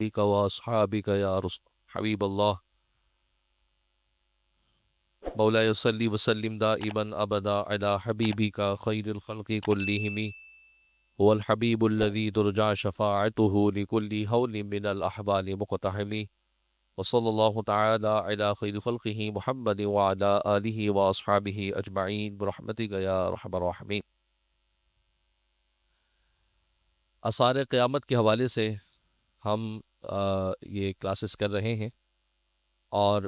بك وأصحابك يا حبيب الله مولاي صل وسلم دائما أبدا على حبيبك خير الخلق كلهم هو الحبيب الذي ترجى شفاعته لكل هول من الأحوال مقتحم وصلى الله تعالى على خير خلقه محمد وعلى آله وأصحابه أجمعين برحمتك يا أرحم الراحمين۔ آثار قیامت کے حوالے سے ہم یہ کلاسز کر رہے ہیں اور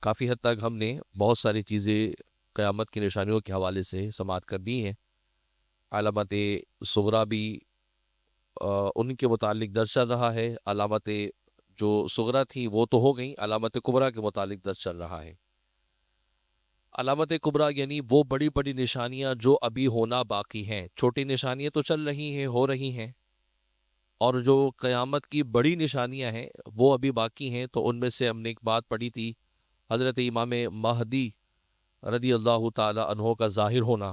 کافی حد تک ہم نے بہت ساری چیزیں قیامت کی نشانیوں کے حوالے سے سماعت کر لی ہیں۔ علامت صغریٰ بھی ان کے متعلق درج چل رہا ہے، علامت جو صغریٰ تھی وہ تو ہو گئیں، علامت کبریٰ کے متعلق درج چل رہا ہے۔ علامت کبریٰ یعنی وہ بڑی بڑی نشانیاں جو ابھی ہونا باقی ہیں، چھوٹی نشانیاں تو چل رہی ہیں، ہو رہی ہیں، اور جو قیامت کی بڑی نشانیاں ہیں وہ ابھی باقی ہیں۔ تو ان میں سے ہم نے ایک بات پڑھی تھی، حضرت امام مہدی رضی اللہ تعالی عنہ کا ظاہر ہونا،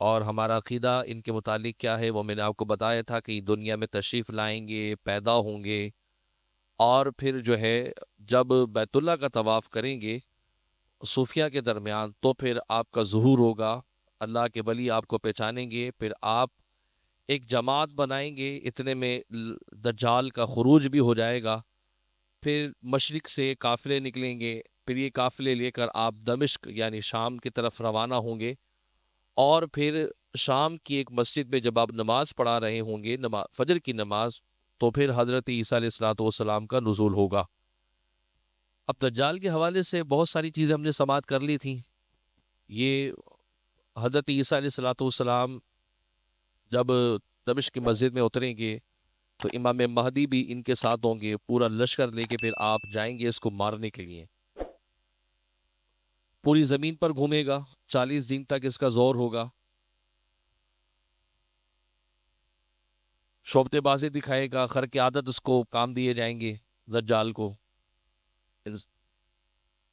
اور ہمارا عقیدہ ان کے متعلق کیا ہے وہ میں نے آپ کو بتایا تھا کہ دنیا میں تشریف لائیں گے، پیدا ہوں گے، اور پھر جو ہے جب بیت اللہ کا طواف کریں گے صوفیہ کے درمیان تو پھر آپ کا ظہور ہوگا، اللہ کے ولی آپ کو پہچانیں گے، پھر آپ ایک جماعت بنائیں گے، اتنے میں دجال کا خروج بھی ہو جائے گا، پھر مشرق سے قافلے نکلیں گے، پھر یہ قافلے لے کر آپ دمشق یعنی شام کی طرف روانہ ہوں گے، اور پھر شام کی ایک مسجد میں جب آپ نماز پڑھا رہے ہوں گے، فجر کی نماز، تو پھر حضرت عیسیٰ علیہ الصلوۃ والسلام کا نزول ہوگا۔ اب دجال کے حوالے سے بہت ساری چیزیں ہم نے سماعت کر لی تھیں۔ یہ حضرت عیسیٰ علیہ الصلوۃ والسلام جب دمشق کی مسجد میں اتریں گے تو امام مہدی بھی ان کے ساتھ ہوں گے، پورا لشکر لے کے پھر آپ جائیں گے اس کو مارنے کے لیے۔ پوری زمین پر گھومے گا، 40 دن تک اس کا زور ہوگا، شعبدے بازی دکھائے گا، خرق عادت اس کو کام دیے جائیں گے دجال کو،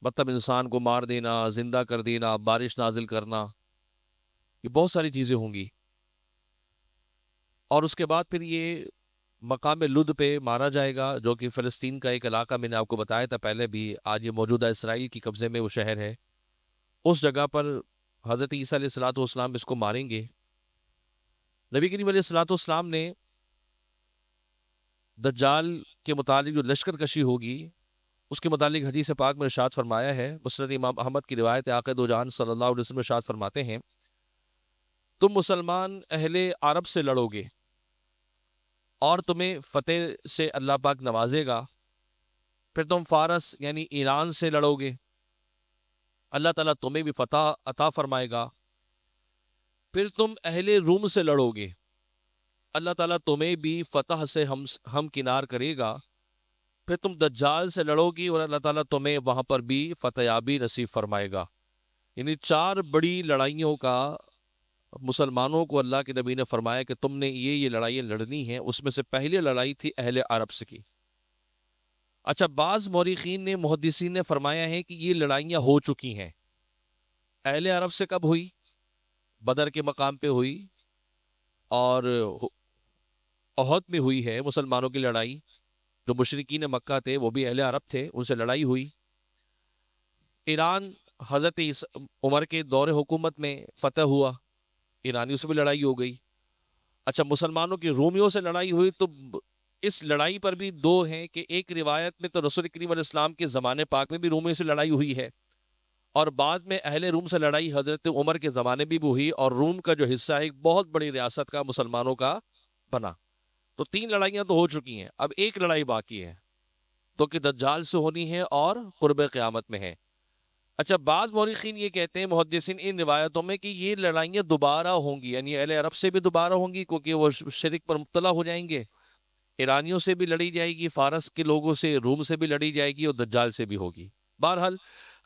مطلب انسان کو مار دینا، زندہ کر دینا، بارش نازل کرنا، یہ بہت ساری چیزیں ہوں گی۔ اور اس کے بعد پھر یہ مقام لد پہ مارا جائے گا، جو کہ فلسطین کا ایک علاقہ میں نے آپ کو بتایا تھا پہلے بھی، آج یہ موجودہ اسرائیل کی قبضے میں وہ شہر ہے، اس جگہ پر حضرت عیسیٰ علیہ الصلوۃ والسلام اس کو ماریں گے۔ نبی کریم علیہ الصلوۃ والسلام نے دجال کے متعلق جو لشکر کشی ہوگی اس کے متعلق حدیث پاک میں ارشاد فرمایا ہے، مسند امام احمد کی روایت ہے، آقا دو جہان صلی اللہ علیہ وسلم ارشاد فرماتے ہیں، تم مسلمان اہل عرب سے لڑو گے اور تمہیں فتح سے اللہ پاک نوازے گا، پھر تم فارس یعنی ایران سے لڑو گے، اللہ تعالیٰ تمہیں بھی فتح عطا فرمائے گا، پھر تم اہل روم سے لڑو گے، اللہ تعالیٰ تمہیں بھی فتح سے ہم کنار کرے گا، پھر تم دجال سے لڑو گی اور اللہ تعالیٰ تمہیں وہاں پر بھی فتح یابی نصیب فرمائے گا۔ یعنی 4 بڑی لڑائیوں کا مسلمانوں کو اللہ کے نبی نے فرمایا کہ تم نے یہ لڑائیاں لڑنی ہیں۔ اس میں سے پہلی لڑائی تھی اہل عرب سے کی۔ اچھا، بعض مورخین نے، محدثین نے فرمایا ہے کہ یہ لڑائیاں ہو چکی ہیں۔ اہل عرب سے کب ہوئی؟ بدر کے مقام پہ ہوئی، اور احد میں ہوئی ہے مسلمانوں کی لڑائی، جو مشرکین مکہ تھے وہ بھی اہل عرب تھے، ان سے لڑائی ہوئی۔ ایران حضرت عمر کے دور حکومت میں فتح ہوا، ایرانیوں سے بھی لڑائی ہو گئی۔ اچھا، مسلمانوں کی رومیوں سے لڑائی ہوئی، تو اس لڑائی پر بھی 2 ہیں کہ ایک روایت میں تو رسول کریم علیہ السلام کے زمانے پاک میں بھی رومیوں سے لڑائی ہوئی ہے، اور بعد میں اہل روم سے لڑائی حضرت عمر کے زمانے میں بھی ہوئی، اور روم کا جو حصہ ہے ایک بہت بڑی ریاست کا مسلمانوں کا بنا۔ تو 3 لڑائیاں تو ہو چکی ہیں، اب ایک لڑائی باقی ہے، تو کہ دجال سے ہونی ہے اور قرب قیامت میں ہے۔ اچھا، بعض مورخین یہ کہتے ہیں، محدثین، ان روایتوں میں کہ یہ لڑائیاں دوبارہ ہوں گی، یعنی اہل عرب سے بھی دوبارہ ہوں گی کیونکہ وہ شرک پر مبتلا ہو جائیں گے، ایرانیوں سے بھی لڑی جائے گی، فارس کے لوگوں سے، روم سے بھی لڑی جائے گی، اور دجال سے بھی ہوگی۔ بہرحال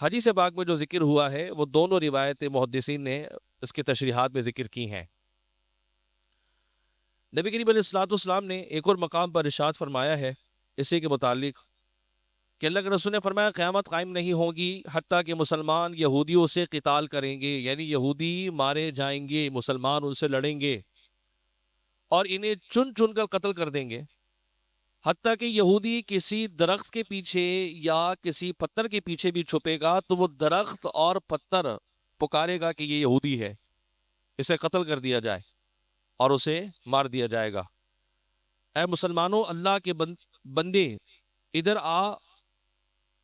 حدیث پاک میں جو ذکر ہوا ہے وہ دونوں روایتیں محدثین نے اس کے تشریحات میں ذکر کی ہیں۔ نبی کریم علیہ الصلوۃ والسلام نے ایک اور مقام پر ارشاد فرمایا ہے اسی کے متعلق کہ اللہ کے رسول نے فرمایا، قیامت قائم نہیں ہوگی حتیٰ کہ مسلمان یہودیوں سے قتال کریں گے، یعنی یہودی مارے جائیں گے، مسلمان ان سے لڑیں گے اور انہیں چن چن کر قتل کر دیں گے، حتیٰ کہ یہودی کسی درخت کے پیچھے یا کسی پتھر کے پیچھے بھی چھپے گا تو وہ درخت اور پتھر پکارے گا کہ یہ یہودی ہے، اسے قتل کر دیا جائے اور اسے مار دیا جائے گا۔ اے مسلمانوں، اللہ کے بندے ادھر آ،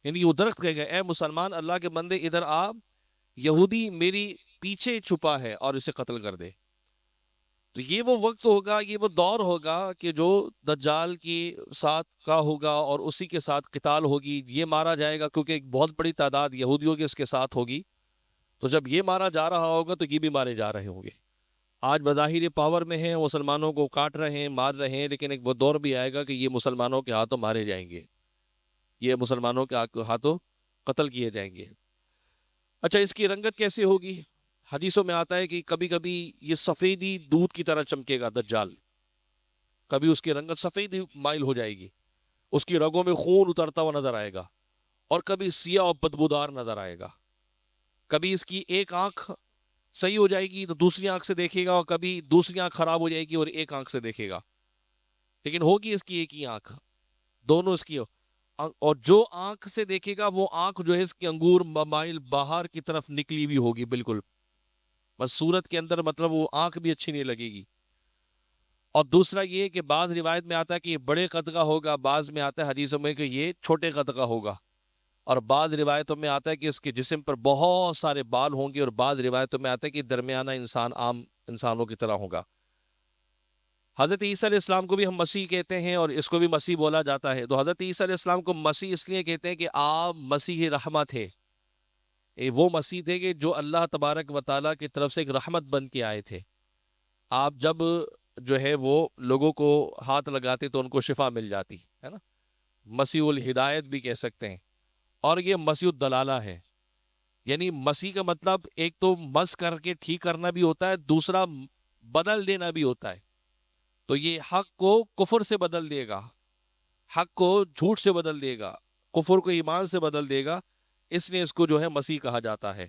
یعنی وہ درخت کہے گا اے مسلمان اللہ کے بندے ادھر آ، یہودی میری پیچھے چھپا ہے اور اسے قتل کر دے۔ تو یہ وہ وقت ہوگا، یہ وہ دور ہوگا کہ جو دجال کے ساتھ کا ہوگا اور اسی کے ساتھ قتال ہوگی، یہ مارا جائے گا کیونکہ ایک بہت بڑی تعداد یہودیوں کی اس کے ساتھ ہوگی۔ تو جب یہ مارا جا رہا ہوگا تو یہ بھی مارے جا رہے ہوں گے۔ آج بظاہر یہ پاور میں ہیں، مسلمانوں کو کاٹ رہے ہیں، مار رہے ہیں، لیکن ایک وہ دور بھی آئے گا کہ یہ مسلمانوں کے ہاتھوں مارے جائیں گے، یہ مسلمانوں کے ہاتھوں قتل کیے جائیں گے۔ اچھا، اس کی رنگت کیسے ہوگی؟ حدیثوں میں آتا ہے کہ کبھی کبھی یہ سفیدی دودھ کی طرح چمکے گا دجال، کبھی اس کی رنگت سفید مائل ہو جائے گی، اس کی رگوں میں خون اترتا ہوا نظر آئے گا، اور کبھی سیاہ اور بدبودار نظر آئے گا۔ کبھی اس کی ایک آنکھ صحیح ہو جائے گی تو دوسری آنکھ سے دیکھے گا، اور کبھی دوسری آنکھ خراب ہو جائے گی اور ایک آنکھ سے دیکھے گا، لیکن ہوگی اس کی ایک ہی آنکھ، دونوں اس کی۔ اور جو آنکھ سے دیکھے گا وہ آنکھ جو ہے اس کی انگور مائل باہر کی طرف نکلی ہوئی ہوگی بالکل، بس صورت کے اندر مطلب وہ آنکھ بھی اچھی نہیں لگے گی۔ اور دوسرا یہ کہ بعض روایت میں آتا ہے کہ یہ بڑے قد کا ہوگا، بعض میں آتا ہے حدیثوں میں کہ یہ چھوٹے قد کا ہوگا، اور بعض روایتوں میں آتا ہے کہ اس کے جسم پر بہت سارے بال ہوں گے، اور بعض روایتوں میں آتا ہے کہ درمیانہ انسان عام انسانوں کی طرح ہوگا۔ حضرت عیسیٰ علیہ السلام کو بھی ہم مسیح کہتے ہیں اور اس کو بھی مسیح بولا جاتا ہے۔ تو حضرت عیسیٰ علیہ السلام کو مسیح اس لیے کہتے ہیں کہ آپ مسیح رحمت تھے، وہ مسیح تھے کہ جو اللہ تبارک و تعالیٰ کی طرف سے ایک رحمت بن کے آئے تھے۔ آپ جب جو ہے وہ لوگوں کو ہاتھ لگاتے تو ان کو شفا مل جاتی ہے نا، مسیح الہدایت بھی کہہ سکتے ہیں۔ اور یہ مسیح الدلالہ ہے، یعنی مسیح کا مطلب ایک تو مس کر کے ٹھیک کرنا بھی ہوتا ہے، دوسرا بدل دینا بھی ہوتا ہے۔ تو یہ حق کو کفر سے بدل دے گا، حق کو جھوٹ سے بدل دے گا، کفر کو ایمان سے بدل دے گا، اس لیے اس کو جو ہے مسیح کہا جاتا ہے۔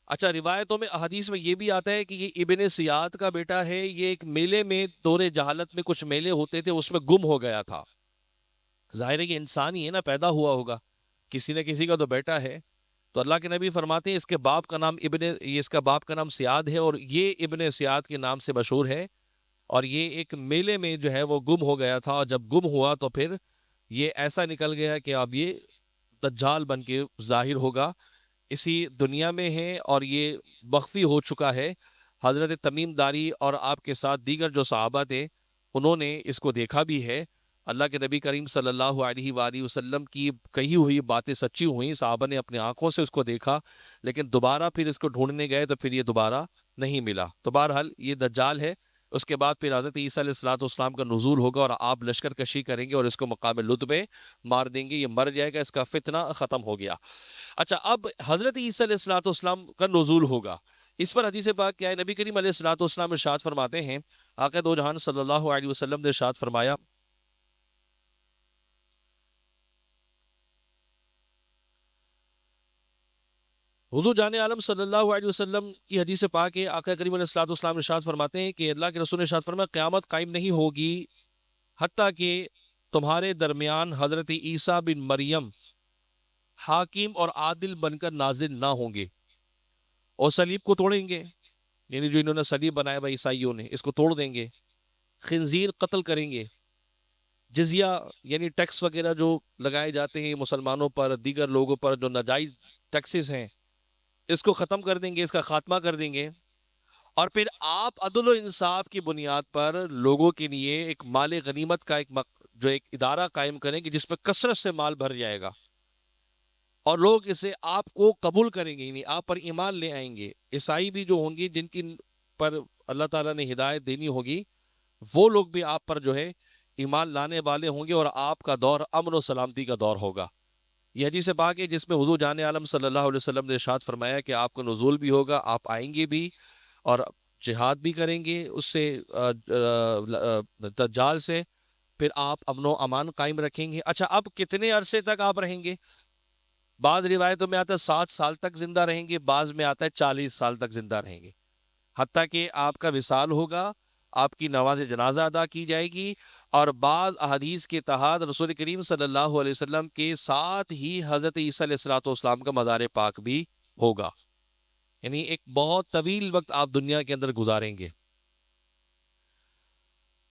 اچھا، روایتوں میں احادیث میں یہ بھی آتا ہے کہ یہ ابن سیاد کا بیٹا ہے، یہ ایک میلے میں دور جہالت میں کچھ میلے ہوتے تھے اس میں گم ہو گیا تھا۔ ظاہر ہے کہ انسان ہی ہے نا، پیدا ہوا ہوگا، کسی نہ کسی کا تو بیٹا ہے۔ تو اللہ کے نبی فرماتے ہیں اس کے باپ کا نام اس کا باپ کا نام سیاد ہے، اور یہ ابن سیاد کے نام سے مشہور ہے، اور یہ ایک میلے میں جو ہے وہ گم ہو گیا تھا، اور جب گم ہوا تو پھر یہ ایسا نکل گیا کہ اب یہ دجال بن کے ظاہر ہوگا، اسی دنیا میں ہے، اور یہ مخفی ہو چکا ہے۔ حضرت تمیم داری اور آپ کے ساتھ دیگر جو صحابہ تھے انہوں نے اس کو دیکھا بھی ہے۔ اللہ کے نبی کریم صلی اللہ علیہ وآلہ وسلم کی کہی ہوئی باتیں سچی ہوئیں، صحابہ نے اپنے آنکھوں سے اس کو دیکھا، لیکن دوبارہ پھر اس کو ڈھونڈنے گئے تو پھر یہ دوبارہ نہیں ملا۔ تو بہرحال یہ دجال ہے۔ اس کے بعد پھر حضرت عیسیٰ علیہ السلام کا نزول ہوگا اور آپ لشکر کشی کریں گے اور اس کو مقام لد میں مار دیں گے، یہ مر جائے گا، اس کا فتنہ ختم ہو گیا۔ اچھا، اب حضرت عیسیٰ علیہ السلام کا نزول ہوگا، اس پر حدیث پاک کیا ہے؟ نبی کریم علیہ السلام ارشاد فرماتے ہیں، آقا دو جہان صلی اللہ علیہ وسلم نے ارشاد فرمایا، حضور جان عالم صلی اللہ علیہ وسلم کی حدیث پاک ہے، آقا کریم علیہ السلام ارشاد فرماتے ہیں کہ اللہ کے رسول نے ارشاد فرمایا، قیامت قائم نہیں ہوگی حتیٰ کہ تمہارے درمیان حضرت عیسیٰ بن مریم حاکم اور عادل بن کر نازل نہ ہوں گے، اور صلیب کو توڑیں گے، یعنی جو انہوں نے صلیب بنایا بھائی عیسائیوں نے، اس کو توڑ دیں گے، خنزیر قتل کریں گے، جزیہ یعنی ٹیکس وغیرہ جو لگائے جاتے ہیں مسلمانوں پر، دیگر لوگوں پر جو ناجائز ٹیکسز ہیں، اس کو ختم کر دیں گے، اس کا خاتمہ کر دیں گے، اور پھر آپ عدل و انصاف کی بنیاد پر لوگوں کے لیے ایک مال غنیمت کا جو ایک ادارہ قائم کریں گے جس میں کثرت سے مال بھر جائے گا، اور لوگ اسے آپ کو قبول کریں گے، یعنی آپ پر ایمان لے آئیں گے۔ عیسائی بھی جو ہوں گی، جن کی پر اللہ تعالیٰ نے ہدایت دینی ہوگی، وہ لوگ بھی آپ پر جو ہے ایمان لانے والے ہوں گے، اور آپ کا دور امن و سلامتی کا دور ہوگا۔ یہ حدیث پاک ہے جس میں حضور جان عالم صلی اللہ علیہ وسلم نے ارشاد فرمایا کہ آپ کو نزول بھی ہوگا، آپ آئیں گے بھی اور جہاد بھی کریں گے اس سے، دجال سے، پھر آپ امن و امان قائم رکھیں گے۔ اچھا، اب کتنے عرصے تک آپ رہیں گے؟ بعض روایتوں میں آتا ہے 7 سال تک زندہ رہیں گے، بعض میں آتا ہے 40 سال تک زندہ رہیں گے، حتیٰ کہ آپ کا وصال ہوگا، آپ کی نماز جنازہ ادا کی جائے گی، اور بعض احادیث کے تحت رسول کریم صلی اللہ علیہ وسلم کے ساتھ ہی حضرت عیسیٰ علیہ الصلوۃ والسلام کا مزار پاک بھی ہوگا، یعنی ایک بہت طویل وقت آپ دنیا کے اندر گزاریں گے۔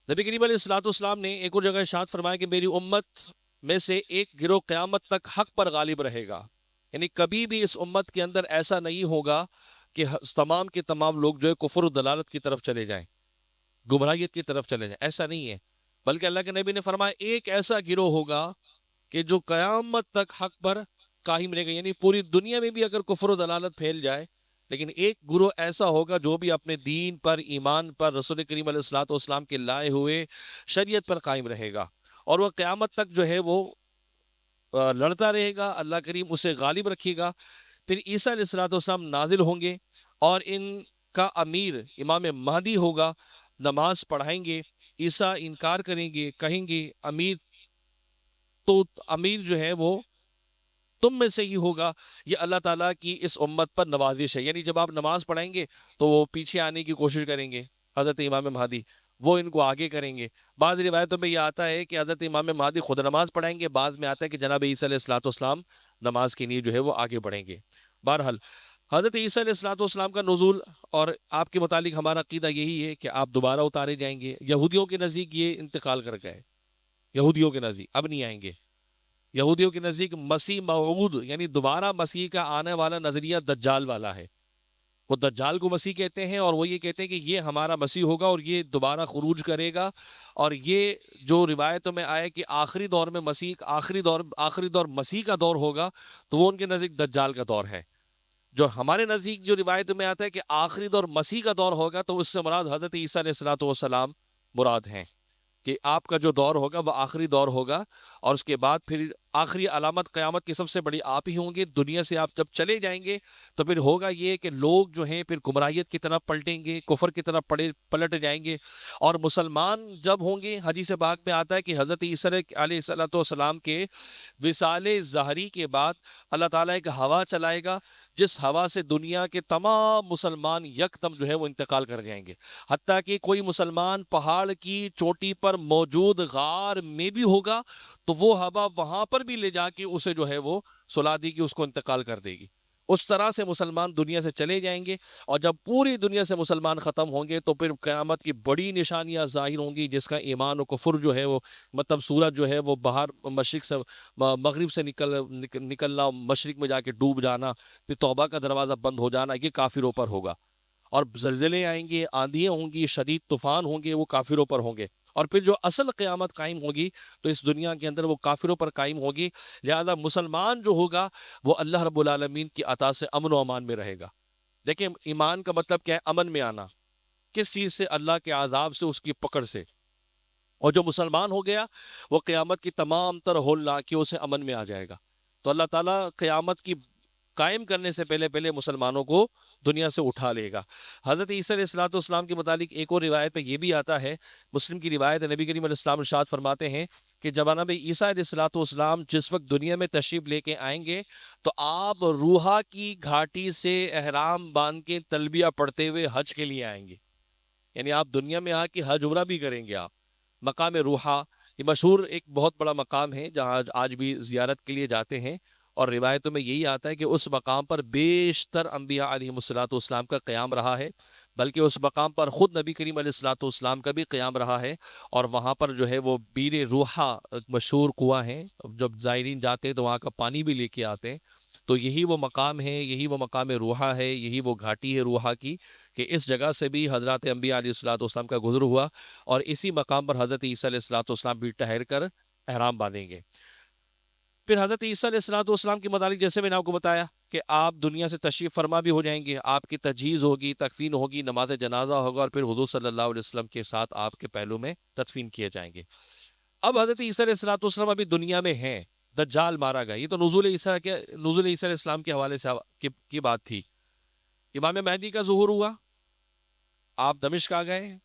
نبی کریم علیہ الصلوۃ والسلام نے ایک اور جگہ ارشاد فرمایا کہ میری امت میں سے ایک گروہ قیامت تک حق پر غالب رہے گا، یعنی کبھی بھی اس امت کے اندر ایسا نہیں ہوگا کہ تمام کے تمام لوگ جو ہے کفر و دلالت کی طرف چلے جائیں، گمراہیت کی طرف چلے جائیں، ایسا نہیں ہے، بلکہ اللہ کے نبی نے فرمایا ایک ایسا گروہ ہوگا کہ جو قیامت تک حق پر قائم رہے گا، یعنی پوری دنیا میں بھی اگر کفر و دلالت پھیل جائے لیکن ایک گروہ ایسا ہوگا جو بھی اپنے دین پر، ایمان پر، رسول کریم علیہ الصلوۃ والسلام کے لائے ہوئے شریعت پر قائم رہے گا، اور وہ قیامت تک جو ہے وہ لڑتا رہے گا، اللہ کریم اسے غالب رکھے گا۔ پھر عیسیٰ علیہ الصلوۃ والسلام نازل ہوں گے اور ان کا امیر امام مہدی ہوگا، نماز پڑھائیں گے، عیسیٰ انکار کریں گے، کہیں گے امیر تو امیر جو ہے وہ تم میں سے ہی ہوگا، یہ اللہ تعالیٰ کی اس امت پر نوازش ہے، یعنی جب آپ نماز پڑھائیں گے تو وہ پیچھے آنے کی کوشش کریں گے حضرت امام مہدی، وہ ان کو آگے کریں گے۔ بعض روایتوں میں یہ آتا ہے کہ حضرت امام مہدی خود نماز پڑھائیں گے، بعض میں آتا ہے کہ جناب عیسیٰ علیہ الصلوۃ والسلام نماز کے لیے جو ہے وہ آگے بڑھیں گے۔ بہرحال حضرت عیسیٰ علیہ الصلوۃ والسلام کا نزول اور آپ کے متعلق ہمارا عقیدہ یہی ہے کہ آپ دوبارہ اتارے جائیں گے۔ یہودیوں کے نزدیک یہ انتقال کر گئے، یہودیوں کے نزدیک اب نہیں آئیں گے۔ یہودیوں کے نزدیک مسیح موعود یعنی دوبارہ مسیح کا آنے والا نظریہ دجال والا ہے، وہ دجال کو مسیح کہتے ہیں، اور وہ یہ کہتے ہیں کہ یہ ہمارا مسیح ہوگا اور یہ دوبارہ خروج کرے گا، اور یہ جو روایتوں میں آئے کہ آخری دور میں مسیح آخری دور مسیح کا دور ہوگا، تو وہ ان کے نزدیک دجال کا دور ہے۔ جو ہمارے نزدیک جو روایتوں میں آتا ہے کہ آخری دور مسیح کا دور ہوگا، تو اس سے مراد حضرت عیسیٰ علیہ الصلوۃ والسلام مراد ہیں، کہ آپ کا جو دور ہوگا وہ آخری دور ہوگا، اور اس کے بعد پھر آخری علامت قیامت کی سب سے بڑی آپ ہی ہوں گے۔ دنیا سے آپ جب چلے جائیں گے تو پھر ہوگا یہ کہ لوگ جو ہیں پھر گمراہیت کی طرف پلٹیں گے، کفر کی طرف پلٹ جائیں گے، اور مسلمان جب ہوں گے، حدیث پاک میں آتا ہے کہ حضرت عیسیٰ علیہ الصلوۃ والسلام کے وصال ظاہری کے بعد اللہ تعالیٰ ایک ہوا چلائے گا، جس ہوا سے دنیا کے تمام مسلمان یکدم جو ہے وہ انتقال کر جائیں گے، حتیٰ کہ کوئی مسلمان پہاڑ کی چوٹی پر موجود غار میں بھی ہوگا تو وہ ہوا وہاں پر بھی لے جا کے اسے جو ہے وہ سلا دے گی، اس کو انتقال کر دے گی۔ اس طرح سے مسلمان دنیا سے چلے جائیں گے، اور جب پوری دنیا سے مسلمان ختم ہوں گے تو پھر قیامت کی بڑی نشانیاں ظاہر ہوں گی، جس کا ایمان و کفر جو ہے وہ مطلب سورج جو ہے وہ باہر مشرق سے مغرب سے نکلنا، مشرق میں جا کے ڈوب جانا، پھر توبہ کا دروازہ بند ہو جانا، یہ کافروں پر ہوگا، اور زلزلے آئیں گے، آندھیاں ہوں گی، شدید طوفان ہوں گے، وہ کافروں پر ہوں گے، اور پھر جو اصل قیامت قائم ہوگی تو اس دنیا کے اندر وہ کافروں پر قائم ہوگی۔ لہذا مسلمان جو ہوگا وہ اللہ رب العالمین کی عطا سے امن و امان میں رہے گا۔ دیکھیں ایمان کا مطلب کیا ہے؟ امن میں آنا، کس چیز سے؟ اللہ کے عذاب سے، اس کی پکڑ سے، اور جو مسلمان ہو گیا وہ قیامت کی تمام تر ہولناکیوں سے امن میں آ جائے گا۔ تو اللہ تعالیٰ قیامت کی قائم کرنے سے پہلے مسلمانوں کو دنیا سے اٹھا لے گا۔ حضرت عیسیٰ علیہ الصلوۃ والسلام کے متعلق ایک اور روایت میں یہ بھی آتا ہے، مسلم کی روایت ہے، نبی کریم علیہ السلام ارشاد فرماتے ہیں کہ جب جناب عیسیٰ علیہ الصلوۃ والسلام جس وقت دنیا میں تشریف لے کے آئیں گے تو آپ روحا کی گھاٹی سے احرام باندھ کے تلبیہ پڑھتے ہوئے حج کے لیے آئیں گے، یعنی آپ دنیا میں آ کے حج عمرہ بھی کریں گے۔ آپ مقام روحا، یہ مشہور ایک بہت بڑا مقام ہے جہاں آج بھی زیارت کے لیے جاتے ہیں، اور روایتوں میں یہی آتا ہے کہ اس مقام پر بیشتر انبیاء علیہ الصلوۃ والسلام کا قیام رہا ہے، بلکہ اس مقام پر خود نبی کریم علیہ الصلوۃ والسلام کا بھی قیام رہا ہے، اور وہاں پر جو ہے وہ بیر روحا ایک مشہور کنواں ہے، جب زائرین جاتے ہیں تو وہاں کا پانی بھی لے کے آتے ہیں، تو یہی وہ مقام ہے، یہی وہ مقام روحا ہے، یہی وہ گھاٹی ہے روحا کی، کہ اس جگہ سے بھی حضرات انبیاء علیہ الصلوۃ والسلام کا گزر ہوا، اور اسی مقام پر حضرت عیسیٰ علیہ الصلوۃ والسلام بھی ٹھہر کر احرام باندھیں گے۔ پھر حضرت عیسیٰ علیہ الصلوۃ والسلام کے متعلق جیسے میں نے آپ کو بتایا کہ آپ دنیا سے تشریف فرما بھی ہو جائیں گے، آپ کی تجہیز ہوگی، تکفین ہوگی، نماز جنازہ ہوگا، اور پھر حضور صلی اللہ علیہ وسلم کے ساتھ آپ کے پہلو میں تدفین کیے جائیں گے۔ اب حضرت عیسیٰ علیہ الصلوۃ والسلام ابھی دنیا میں ہیں، دجال مارا گیا، یہ تو نزول عیسیٰ علیہ السلام کے حوالے سے کی بات تھی۔ امام مہدی کا ظہور ہوا، آپ دمشق آ گئے،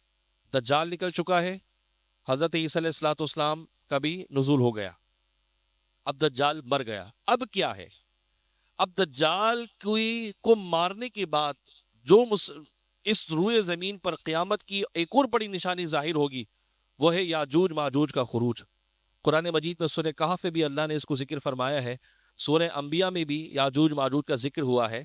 دجال نکل چکا ہے، حضرت عیسیٰ علیہ الصلوۃ والسلام کا بھی نزول ہو گیا، اب دجال مر گیا۔ اب کیا ہے؟ اب دجال کو مارنے کے بعد جو اس روئے زمین پر قیامت کی ایک اور بڑی نشانی ظاہر ہوگی، وہ ہے یاجوج ماجوج کا خروج۔ قرآن مجید میں سورہ کہف میں بھی اللہ نے اس کو ذکر فرمایا ہے، سورہ انبیاء میں بھی یاجوج ماجوج کا ذکر ہوا ہے۔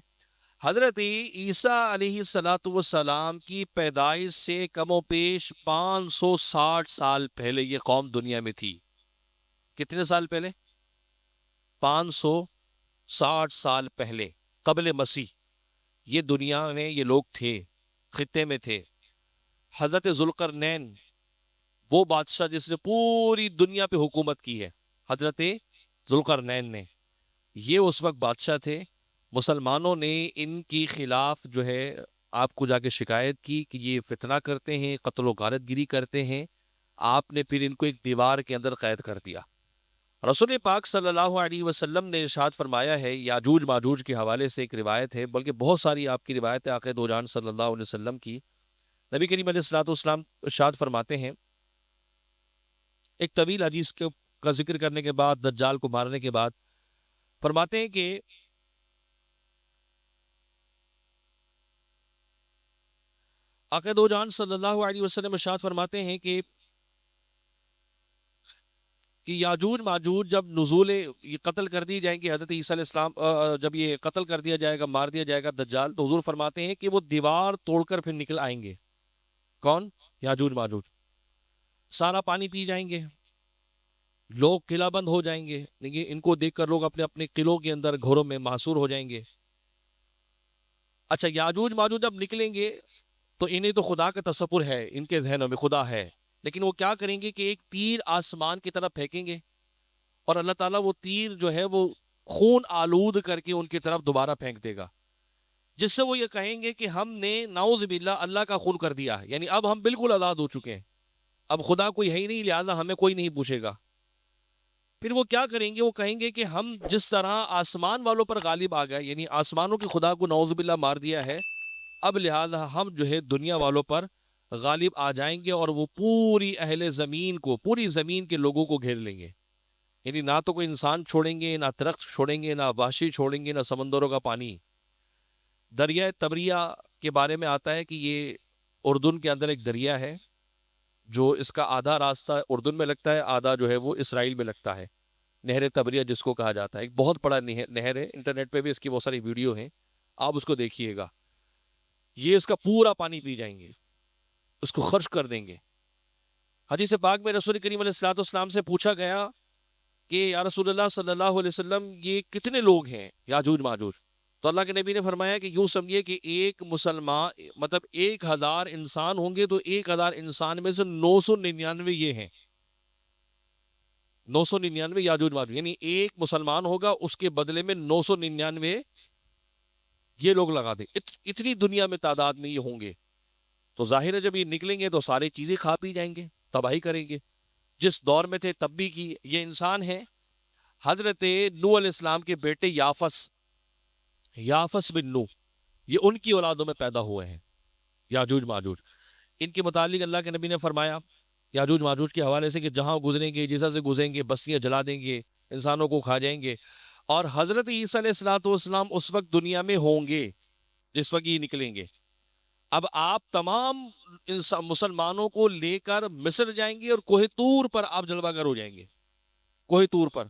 حضرت عیسیٰ علیہ السلام کی پیدائش سے کم و بیش 560 سال پہلے یہ قوم دنیا میں تھی۔ کتنے سال پہلے؟ 560 سال پہلے، قبل مسیح یہ دنیا میں یہ لوگ تھے، خطے میں تھے۔ حضرت ذوالقرنین وہ بادشاہ جس نے پوری دنیا پہ حکومت کی ہے، حضرت ذوالقرنین نے، یہ اس وقت بادشاہ تھے۔ مسلمانوں نے ان کی خلاف جو ہے آپ کو جا کے شکایت کی کہ یہ فتنہ کرتے ہیں، قتل و غارت گیری کرتے ہیں۔ آپ نے پھر ان کو ایک دیوار کے اندر قید کر دیا۔ رسول پاک صلی اللہ علیہ وسلم نے ارشاد فرمایا ہے، یاجوج ماجوج کے حوالے سے ایک روایت ہے، بلکہ بہت ساری آپ کی روایت ہے آقا دو جان صلی اللہ علیہ وسلم کی۔ نبی کریم علیہ الصلوۃ والسلام ارشاد فرماتے ہیں، ایک طویل حدیث کا ذکر کرنے کے بعد، دجال کو مارنے کے بعد فرماتے ہیں کہ آقا دو جان صلی اللہ علیہ وسلم ارشاد فرماتے ہیں کہ یاجوج ماجوج جب نزول یہ قتل کر دی جائیں گے، حضرت عیسیٰ علیہ السلام جب یہ قتل کر دیا جائے گا، مار دیا جائے گا دجال، تو حضور فرماتے ہیں کہ وہ دیوار توڑ کر پھر نکل آئیں گے۔ کون؟ یاجوج ماجوج۔ سارا پانی پی جائیں گے، لوگ قلعہ بند ہو جائیں گے، لیکن ان کو دیکھ کر لوگ اپنے اپنے قلعوں کے اندر گھروں میں محصور ہو جائیں گے۔ اچھا، یاجوج ماجوج جب نکلیں گے تو انہیں تو خدا کا تصور ہے، ان کے ذہنوں میں خدا ہے، لیکن وہ کیا کریں گے کہ ایک تیر آسمان کی طرف پھینکیں گے، اور اللہ تعالیٰ وہ تیر جو ہے وہ خون آلود کر کے ان کی طرف دوبارہ پھینک دے گا، جس سے وہ یہ کہیں گے کہ ہم نے نعوذ باللہ اللہ کا خون کر دیا ہے، یعنی اب ہم بالکل آزاد ہو چکے ہیں، اب خدا کوئی ہے ہی نہیں، لہٰذا ہمیں کوئی نہیں پوچھے گا۔ پھر وہ کیا کریں گے؟ وہ کہیں گے کہ ہم جس طرح آسمان والوں پر غالب آ گئے، یعنی آسمانوں کی خدا کو نعوذ باللہ مار دیا ہے، اب لہٰذا ہم جو ہے دنیا والوں پر غالب آ جائیں گے، اور وہ پوری اہل زمین کو، پوری زمین کے لوگوں کو گھیر لیں گے، یعنی نہ تو کوئی انسان چھوڑیں گے، نہ درخت چھوڑیں گے، نہ وحشی چھوڑیں گے، نہ سمندروں کا پانی۔ دریائے تبریہ کے بارے میں آتا ہے کہ یہ اردن کے اندر ایک دریا ہے، جو اس کا آدھا راستہ اردن میں لگتا ہے، آدھا جو ہے وہ اسرائیل میں لگتا ہے، نہر تبریہ جس کو کہا جاتا ہے، ایک بہت بڑا نہر ہے، انٹرنیٹ پہ بھی اس کی بہت ساری ویڈیو ہیں، آپ اس کو دیکھیے گا۔ یہ اس کا پورا پانی پی جائیں گے، اس کو خرچ کر دیں گے۔ حدیث پاک میں رسول کریم علیہ الصلوۃ والسلام سے پوچھا گیا کہ یا رسول اللہ صلی اللہ علیہ وسلم، یہ کتنے لوگ ہیں یاجوج ماجوج؟ تو اللہ کے نبی نے فرمایا کہ یوں سمجھیے کہ ایک مسلمان، مطلب 1000 انسان ہوں گے تو 1000 انسان میں سے 999 یہ ہیں، 999 یاجوج ماجوج، یعنی ایک مسلمان ہوگا اس کے بدلے میں 999 یہ لوگ لگا دیں، اتنی دنیا میں تعداد میں یہ ہوں گے۔ تو ظاہر ہے جب یہ نکلیں گے تو ساری چیزیں کھا پی جائیں گے، تباہی کریں گے۔ جس دور میں تھے تب بھی کی، یہ انسان ہے حضرت نوح علیہ السلام کے بیٹے یافس بن نوح، یہ ان کی اولادوں میں پیدا ہوئے ہیں یاجوج ماجوج۔ ان کے متعلق اللہ کے نبی نے فرمایا یاجوج ماجوج کے حوالے سے کہ جہاں گزریں گے، جیسا سے گزریں گے، بستیاں جلا دیں گے، انسانوں کو کھا جائیں گے، اور حضرت عیسیٰ علیہ السلام اس وقت دنیا میں ہوں گے جس وقت یہ نکلیں گے۔ اب آپ تمام مسلمانوں کو لے کر مصر جائیں گے، اور کوہ طور پر آپ جلوہ گر ہو جائیں گے، کوہ طور پر،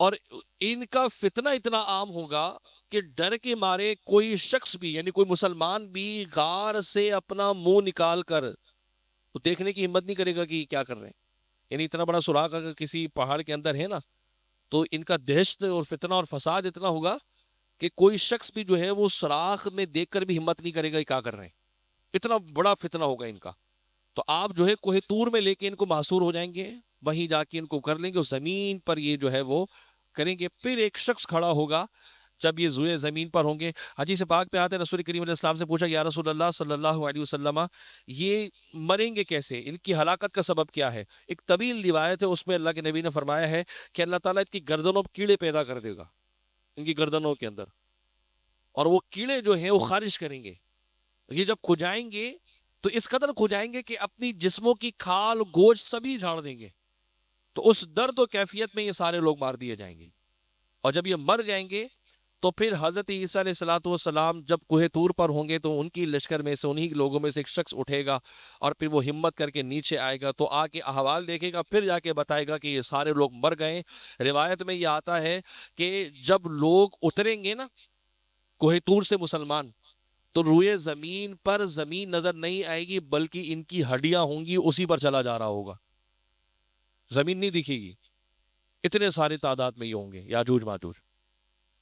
اور ان کا فتنہ اتنا عام ہوگا کہ ڈر کے مارے کوئی شخص بھی، یعنی کوئی مسلمان بھی غار سے اپنا منہ نکال کر تو دیکھنے کی ہمت نہیں کرے گا کہ کیا کر رہے ہیں، یعنی اتنا بڑا سوراخ اگر کسی پہاڑ کے اندر ہے نا، تو ان کا دہشت اور فتنہ اور فساد اتنا ہوگا کہ کوئی شخص بھی جو ہے وہ سوراخ میں دیکھ کر بھی ہمت نہیں کرے گا کہ کیا کر رہے ہیں، اتنا بڑا فتنہ ہوگا ان کا۔ تو آپ جو ہے کوہ طور میں لے کے ان کو محصور ہو جائیں گے، وہیں جا کے ان کو کر لیں گے، اور زمین پر یہ جو ہے وہ کریں گے۔ پھر ایک شخص کھڑا ہوگا جب یہ زوئے زمین پر ہوں گے۔ حدیث پاک پہ آتے رسول کریم علیہ السلام سے پوچھا یا رسول اللہ صلی اللہ علیہ وسلم، یہ مریں گے کیسے، ان کی ہلاکت کا سبب کیا ہے؟ ایک طویل روایت ہے، اس میں اللہ کے نبی نے فرمایا ہے کہ اللہ تعالیٰ ان کی گردنوں پر کیڑے پیدا کر دے گا، ان کی گردنوں کے اندر، اور وہ کیڑے جو ہیں وہ خارج کریں گے۔ یہ جب کھجائیں گے تو اس قدر کھجائیں گے کہ اپنی جسموں کی کھال گوشت سبھی جھاڑ دیں گے، تو اس درد و کیفیت میں یہ سارے لوگ مار دیے جائیں گے، اور جب یہ مر جائیں گے تو پھر حضرت عیسیٰ علیہ الصلوۃ والسلام جب کوہ طور پر ہوں گے تو ان کی لشکر میں سے انہی لوگوں میں سے ایک شخص اٹھے گا اور پھر وہ ہمت کر کے نیچے آئے گا، تو آ کے احوال دیکھے گا، پھر جا کے بتائے گا کہ یہ سارے لوگ مر گئے۔ روایت میں یہ آتا ہے کہ جب لوگ اتریں گے نا کوہ طور سے مسلمان، تو روئے زمین پر زمین نظر نہیں آئے گی، بلکہ ان کی ہڈیاں ہوں گی، اسی پر چلا جا رہا ہوگا، زمین نہیں دکھے گی۔ اتنے سارے تعداد میں یہ ہوں گے یاجوج ماجوج۔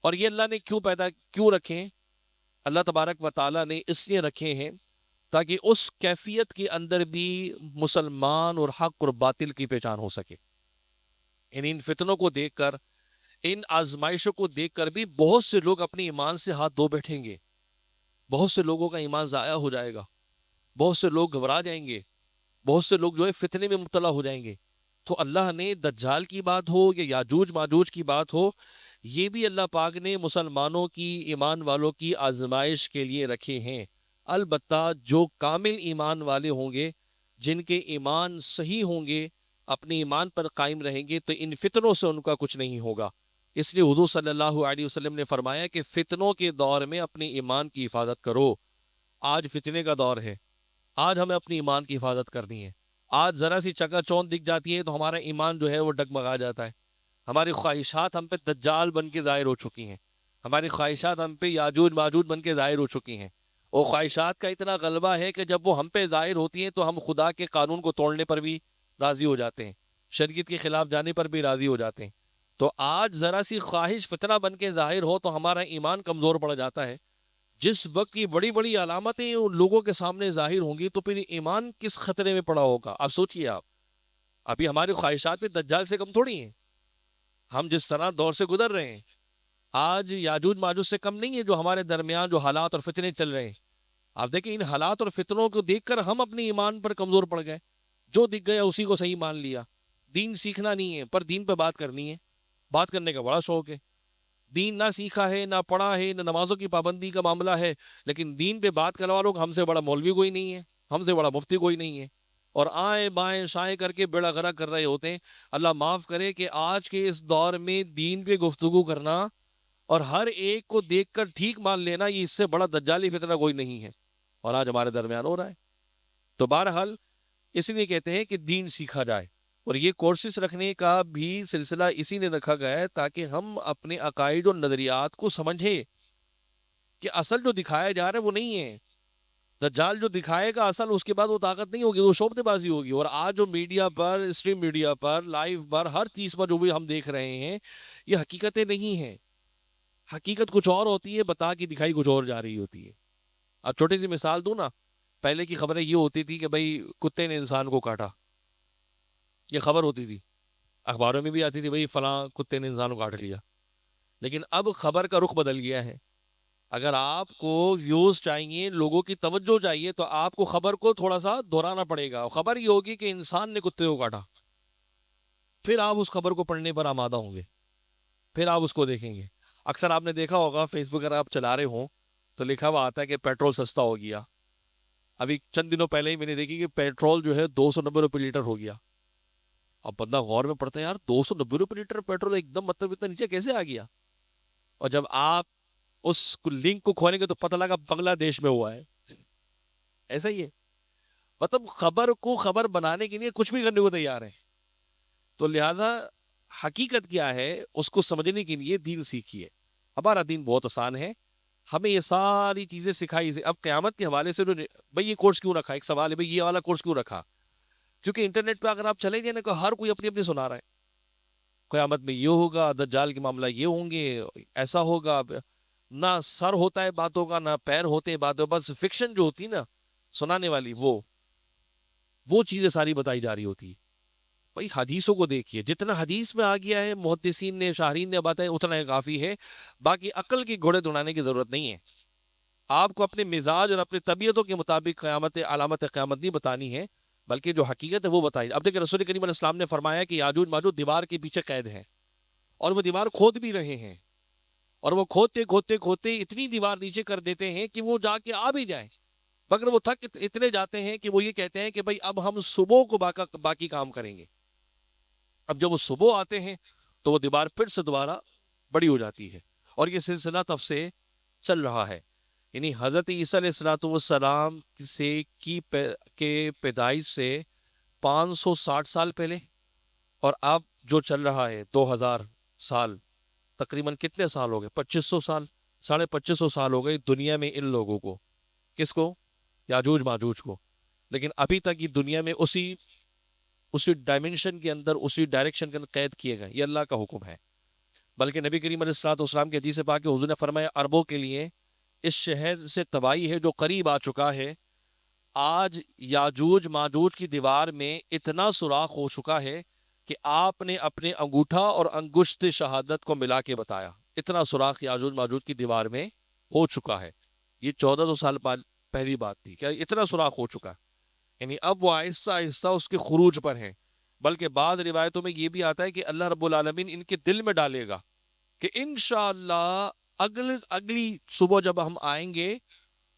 اور یہ اللہ نے کیوں رکھے؟ اللہ تبارک و تعالیٰ نے اس لیے رکھے ہیں تاکہ اس کیفیت کے اندر بھی مسلمان اور حق اور باطل کی پہچان ہو سکے۔ ان فتنوں کو دیکھ کر، ان آزمائشوں کو دیکھ کر بھی بہت سے لوگ اپنے ایمان سے ہاتھ دھو بیٹھیں گے، بہت سے لوگوں کا ایمان ضائع ہو جائے گا، بہت سے لوگ گھبرا جائیں گے، بہت سے لوگ جو ہے فتنے میں مبتلا ہو جائیں گے۔ تو اللہ نے دجال کی بات ہو یا یاجوج ماجوج کی بات ہو، یہ بھی اللہ پاک نے مسلمانوں کی، ایمان والوں کی آزمائش کے لیے رکھے ہیں۔ البتہ جو کامل ایمان والے ہوں گے، جن کے ایمان صحیح ہوں گے، اپنے ایمان پر قائم رہیں گے، تو ان فتنوں سے ان کا کچھ نہیں ہوگا۔ اس لیے حضور صلی اللہ علیہ وسلم نے فرمایا کہ فتنوں کے دور میں اپنے ایمان کی حفاظت کرو۔ آج فتنے کا دور ہے، آج ہمیں اپنی ایمان کی حفاظت کرنی ہے۔ آج ذرا سی چکا چوند دکھ جاتی ہے تو ہمارا ایمان جو ہے وہ ڈگمگا جاتا ہے، ہماری خواہشات ہم پہ دجال بن کے ظاہر ہو چکی ہیں، ہماری خواہشات ہم پہ یاجوج ماجوج بن کے ظاہر ہو چکی ہیں۔ اور خواہشات کا اتنا غلبہ ہے کہ جب وہ ہم پہ ظاہر ہوتی ہیں تو ہم خدا کے قانون کو توڑنے پر بھی راضی ہو جاتے ہیں، شریعت کے خلاف جانے پر بھی راضی ہو جاتے ہیں۔ تو آج ذرا سی خواہش فتنہ بن کے ظاہر ہو تو ہمارا ایمان کمزور پڑ جاتا ہے۔ جس وقت کی بڑی بڑی علامتیں ان لوگوں کے سامنے ظاہر ہوں گی تو پھر ایمان کس خطرے میں پڑا ہوگا؟ آپ سوچئے، آپ ابھی ہماری خواہشات پہ دجال سے کم تھوڑی ہیں۔ ہم جس طرح دور سے گزر رہے ہیں، آج یاجوج ماجوج سے کم نہیں ہے جو ہمارے درمیان جو حالات اور فتنے چل رہے ہیں۔ آپ دیکھیں ان حالات اور فتنوں کو دیکھ کر ہم اپنے ایمان پر کمزور پڑ گئے، جو دکھ گیا اسی کو صحیح مان لیا۔ دین سیکھنا نہیں ہے، پر دین پہ بات کرنی ہے، بات کرنے کا بڑا شوق ہے۔ دین نہ سیکھا ہے، نہ پڑھا ہے، نہ نمازوں کی پابندی کا معاملہ ہے، لیکن دین پہ بات کرنے والوں ہم سے بڑا مولوی کوئی نہیں ہے، ہم سے بڑا مفتی کوئی نہیں ہے، اور آئیں بائیں شائیں کر کے بیڑا غرق کر رہے ہوتے ہیں۔ اللہ معاف کرے کہ آج کے اس دور میں دین پہ گفتگو کرنا اور ہر ایک کو دیکھ کر ٹھیک مان لینا، یہ اس سے بڑا دجالی فتنہ کوئی نہیں ہے، اور آج ہمارے درمیان ہو رہا ہے۔ تو بہرحال اس لیے کہتے ہیں کہ دین سیکھا جائے، اور یہ کورسز رکھنے کا بھی سلسلہ اسی نے رکھا گیا ہے تاکہ ہم اپنے عقائد اور نظریات کو سمجھیں کہ اصل جو دکھایا جا رہا ہے وہ نہیں ہے۔ دجال جو دکھائے گا اصل، اس کے بعد وہ طاقت نہیں ہوگی، وہ شعبدے بازی ہوگی۔ اور آج جو میڈیا پر، اسٹریم میڈیا پر، لائیو پر، ہر چیز پر جو بھی ہم دیکھ رہے ہیں، یہ حقیقتیں نہیں ہیں۔ حقیقت کچھ اور ہوتی ہے، بتا کے دکھائی کچھ اور جا رہی ہوتی ہے۔ اب چھوٹی سی مثال دوں نا، پہلے کی خبریں یہ ہوتی تھی کہ بھائی کتے نے انسان کو کاٹا، یہ خبر ہوتی تھی، اخباروں میں بھی آتی تھی، بھائی فلاں کتے نے انسان کو کاٹ لیا۔ لیکن اب خبر کا رخ بدل گیا ہے۔ اگر آپ کو ویوز چاہیے، لوگوں کی توجہ چاہیے، تو آپ کو خبر کو تھوڑا سا دہرانا پڑے گا۔ خبر یہ ہوگی کہ انسان نے کتے کو کاٹا، پھر آپ اس خبر کو پڑھنے پر آمادہ ہوں گے، پھر آپ اس کو دیکھیں گے۔ اکثر آپ نے دیکھا ہوگا فیس بک اگر آپ چلا رہے ہوں تو لکھا ہوا آتا ہے کہ پیٹرول سستا ہو گیا۔ ابھی چند دنوں پہلے ہی میں نے دیکھی کہ پیٹرول جو ہے 290 روپے لیٹر ہو گیا۔ اب بندہ غور میں پڑتا ہے، یار 290 روپے لیٹر پیٹرول ایک دم مطلب اتنا نیچے کیسے آ گیا؟ اور جب آپ اس لنک کو کھولیں گے تو پتہ لگا بنگلہ دیش میں ہوا ہے۔ ایسا ہی ہے، مطلب خبر کو خبر بنانے کے لیے کچھ بھی کرنے کو تیار ہے۔ تو لہذا حقیقت کیا ہے اس کو سمجھنے کے لیے دین سیکھیے۔ ہمارا دین بہت آسان ہے، ہمیں یہ ساری چیزیں سکھائی۔ اب قیامت کے حوالے سے بھائی یہ کورس کیوں رکھا؟ ایک سوال ہے، بھائی یہ والا کورس کیوں رکھا؟ کیونکہ انٹرنیٹ پہ اگر آپ چلیں گے نا کہ ہر کوئی اپنی اپنی سنا رہا ہے، قیامت میں یہ ہوگا، دجال کے معاملہ یہ ہوں گے، ایسا ہوگا۔ نہ سر ہوتا ہے باتوں کا، نہ پیر ہوتے ہیں باتوں، بس فکشن جو ہوتی نا سنانے والی، وہ چیزیں ساری بتائی جا رہی ہوتی۔ بھائی حدیثوں کو دیکھیے، جتنا حدیث میں آ گیا ہے، محدثین نے، شاہرین نے بتایا، اتنا ہی کافی ہے۔ باقی عقل کی گھوڑے دوڑانے کی ضرورت نہیں ہے۔ آپ کو اپنے مزاج اور اپنے طبیعتوں کے مطابق علامت قیامت نہیں بتانی ہے، بلکہ جو حقیقت ہے وہ بتائی۔ اب دیکھیں رسول کریم علیہ السلام نے فرمایا کہ یاجوج ماجوج دیوار کے پیچھے قید ہیں، اور وہ دیوار کھود بھی رہے ہیں، اور وہ کھودتے کھودتے کھودتے اتنی دیوار نیچے کر دیتے ہیں کہ وہ جا کے آ بھی جائیں، مگر وہ تھک اتنے جاتے ہیں کہ وہ یہ کہتے ہیں کہ بھائی اب ہم صبح کو باقی کام کریں گے۔ اب جب وہ صبح آتے ہیں تو وہ دیوار پھر سے دوبارہ بڑی ہو جاتی ہے، اور یہ سلسلہ تب سے چل رہا ہے. یعنی حضرت عیسیٰ علیہ الصلوۃ والسلام کے پیدائش سے 560 سال پہلے، اور اب جو چل رہا ہے 2000 سال، تقریباً کتنے سال ہو گئے؟ 2500 سال، 2550 سال ہو گئے دنیا میں ان لوگوں کو. کس کو؟ یاجوج ماجوج کو. لیکن ابھی تک یہ دنیا میں اسی ڈائمنشن کے اندر، اسی ڈائریکشن کے اندر قید کیے گئے. یہ اللہ کا حکم ہے. بلکہ نبی کریم علیہ الصلوۃ والسلام کے حدیث پاک حضور نے فرمایا عربوں کے لیے اس شہر سے تباہی ہے جو قریب آ چکا ہے. آج یاجوج ماجوج کی دیوار میں اتنا سوراخ ہو چکا ہے کہ آپ نے اپنے انگوٹھا اور انگشت شہادت کو ملا کے بتایا. اتنا سوراخ یاجوج ماجوج کی دیوار میں ہو چکا ہے. یہ 1400 سال پہلی بات تھی کہ اتنا سوراخ ہو چکا. یعنی اب وہ آہستہ آہستہ اس کے خروج پر ہیں. بلکہ بعض روایتوں میں یہ بھی آتا ہے کہ اللہ رب العالمین ان کے دل میں ڈالے گا کہ انشاءاللہ اگلی صبح جب ہم آئیں گے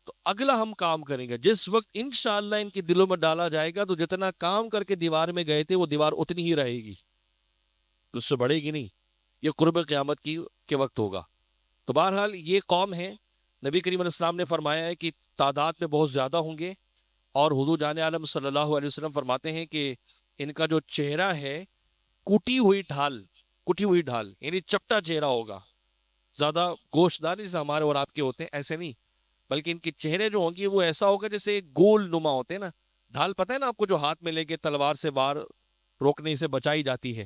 تو اگلا ہم کام کریں گے. جس وقت انشاءاللہ ان کے دلوں میں ڈالا جائے گا تو جتنا کام کر کے دیوار میں گئے تھے وہ دیوار اتنی ہی رہے گی، اس سے بڑھے گی نہیں. یہ قرب قیامت کے وقت ہوگا. تو بہرحال یہ قوم ہے، نبی کریم علیہ السلام نے فرمایا ہے کہ تعداد میں بہت زیادہ ہوں گے. اور حضور جان عالم صلی اللہ علیہ وسلم فرماتے ہیں کہ ان کا جو چہرہ ہے کٹی ہوئی ڈھال یعنی چپٹا چہرہ ہوگا. زیادہ گوشت دار جیسے ہمارے اور آپ کے ہوتے ہیں ایسے نہیں، بلکہ ان کے چہرے جو ہوں گے وہ ایسا ہوگا جیسے گول نما ہوتے ہیں نا. ڈھال پتہ ہے نا آپ کو، جو ہاتھ میں لے کے تلوار سے وار روکنے سے بچائی جاتی ہے،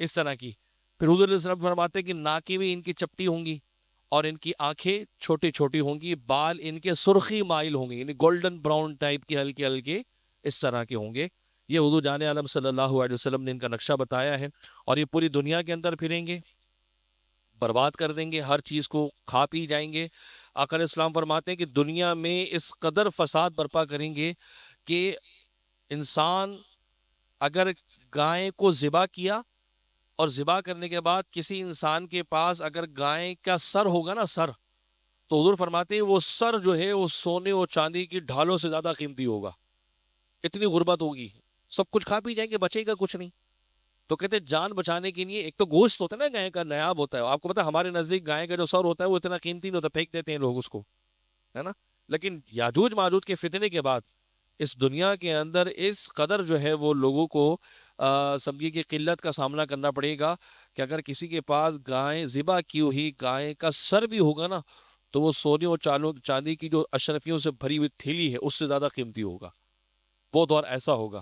اس طرح کی. پھر حضور علیہ السلام فرماتے ہیں کہ ناکیں بھی ان کی چپٹی ہوں گی اور ان کی آنکھیں چھوٹی چھوٹی ہوں گی. بال ان کے سرخی مائل ہوں گے، یعنی گولڈن براؤن ٹائپ کے ہلکے ہلکے اس طرح کے ہوں گے. یہ حضور جان عالم صلی اللہ علیہ وسلم نے ان کا نقشہ بتایا ہے. اور یہ پوری دنیا کے اندر پھریں گے، برباد کر دیں گے، ہر چیز کو کھا پی جائیں گے. آقا علیہ السلام فرماتے ہیں کہ دنیا میں اس قدر فساد برپا کریں گے کہ انسان اگر گائے کو ذبح کیا اور ذبح کرنے کے بعد کسی انسان کے پاس اگر گائے کا سر ہوگا نا، سر، تو حضور فرماتے ہیں وہ سر جو ہے وہ سونے اور چاندی کی ڈھالوں سے زیادہ قیمتی ہوگا. اتنی غربت ہوگی، سب کچھ کھا پی جائیں گے، بچے گا کچھ نہیں. تو کہتے ہیں جان بچانے کے لیے ایک تو گوشت ہوتا ہے نا گائے کا، نایاب ہوتا ہے. آپ کو پتا ہے ہمارے نزدیک گائے کا جو سر ہوتا ہے وہ اتنا قیمتی نہیں ہوتا، پھینک دیتے ہیں لوگ اس کو، ہے نا. لیکن یاجوج ماجوج کے فتنے کے بعد اس دنیا کے اندر اس قدر جو ہے وہ لوگوں کو سمجھیے کہ قلت کا سامنا کرنا پڑے گا کہ اگر کسی کے پاس گائے ذبح کی ہوئی گائے کا سر بھی ہوگا نا تو وہ سونے اور چاندی کی جو اشرفیوں سے بھری ہوئی تھیلی ہے اس سے زیادہ قیمتی ہوگا. وہ دور ایسا ہوگا.